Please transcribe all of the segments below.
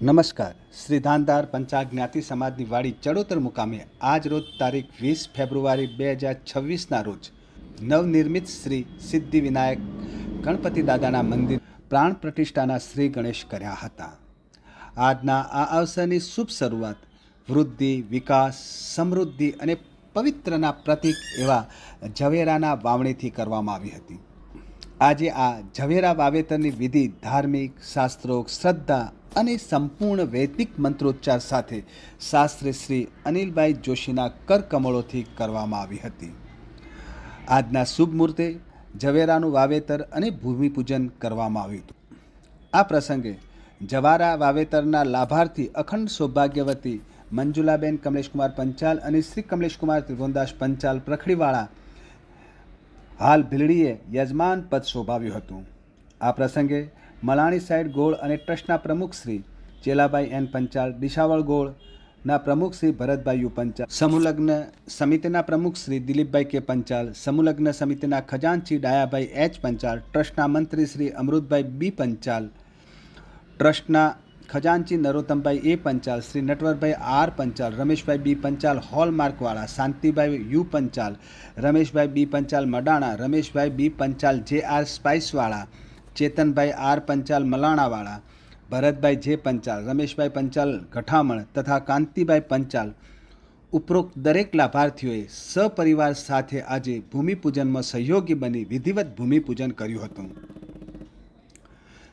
નમસ્કાર. શ્રી ધાનદાર પંચાલ જ્ઞાતિ સમાજની વાડી ચડોતર મુકામે આજ રોજ તારીખ 20 ફેબ્રુઆરી 2026ના રોજ નવનિર્મિત શ્રી સિદ્ધિવિનાયક ગણપતિ દાદાના મંદિર પ્રાણ પ્રતિષ્ઠાના શ્રી ગણેશ કર્યા હતા. આજના આ અવસરની શુભ શરૂઆત વૃદ્ધિ, વિકાસ, સમૃદ્ધિ અને પવિત્રના પ્રતીક એવા ઝવેરાના વાવણીથી કરવામાં આવી હતી. આજે આ ઝવેરા વાવેતરની વિધિ ધાર્મિક, શાસ્ત્રોક્ત, શ્રદ્ધા અને સંપૂર્ણ વૈદિક મંત્રોચ્ચાર સાથે શાસ્ત્રી શ્રી અનિલભાઈ જોશીના કરકમળોથી કરવામાં આવી હતી. આજના શુભ મુહૂર્તે ઝવેરાનું વાવેતર અને ભૂમિપૂજન કરવામાં આવ્યું હતું. આ પ્રસંગે જવારા વાવેતરના લાભાર્થી અખંડ સૌભાગ્યવતી મંજુલાબેન કમલેશકુમાર પંચાલ અને શ્રી કમલેશકુમાર ત્રિભુવનદાસ પંચાલ પ્રખડીવાળા હાલ ભીલડીએ યજમાન પદ શોભાવ્યું હતું. આ પ્રસંગે મલાણી સાઈડ ગોળ અને ટ્રસ્ટના પ્રમુખ શ્રી ચેલાભાઈ એન પંચાલ, ડીસાવળ ગોળના પ્રમુખ શ્રી ભરતભાઈ યુ પંચાલ, સમૂહલગ્ન સમિતિના પ્રમુખ શ્રી દિલીપભાઈ કે પંચાલ, સમૂહલગ્ન સમિતિના ખજાનચી ડાયાભાઈ એચ પંચાલ, ટ્રસ્ટના મંત્રી શ્રી અમૃતભાઈ બી પંચાલ, ટ્રસ્ટના ખજાનચી Narottambhai A Panchal, Shri Natwarbhai R Panchal, Rameshbhai B Panchal હોલમાર્કવાળા, Shantibhai U Panchal, Rameshbhai B Panchal Madana, Rameshbhai B Panchal J R સ્પાઇસવાળા, ચેતનભાઈ આર પંચાલ મલાણાવાળા, ભરતભાઈ જે પંચાલ, રમેશભાઈ પંચાલ ગઠામણ તથા કાંતિભાઈ પંચાલ ઉપરોક્ત દરેક લાભાર્થીઓએ સપરિવાર સાથે આજે ભૂમિપૂજનમાં સહયોગી બની વિધિવત ભૂમિપૂજન કર્યું હતું.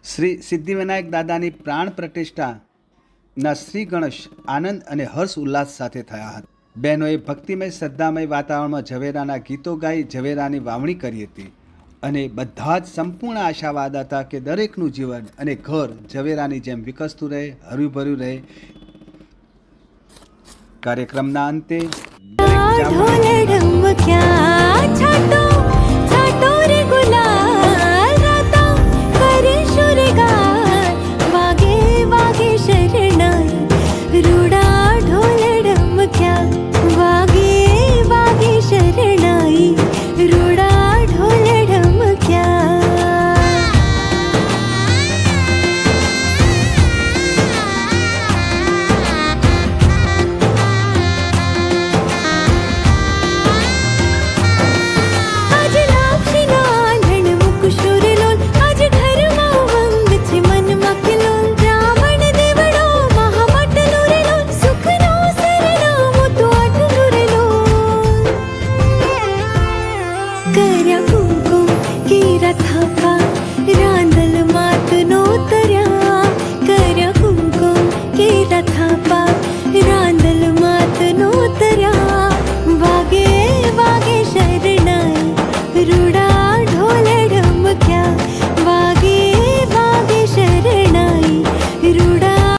શ્રી સિદ્ધિવિનાયક દાદાની પ્રાણ પ્રતિષ્ઠાના શ્રી ગણેશ આનંદ અને હર્ષ ઉલ્લાસ સાથે થયા હતા. બહેનોએ ભક્તિમય શ્રદ્ધામય વાતાવરણમાં ઝવેરાના ગીતો ગાઈ ઝવેરાની વાવણી કરી હતી અને બધા જ સંપૂર્ણ આશાવાદ હતા કે દરેકનું જીવન અને ઘર ઝવેરાની જેમ વિકસતું રહે, હર્યુભર્યું રહે. કાર્યક્રમના અંતે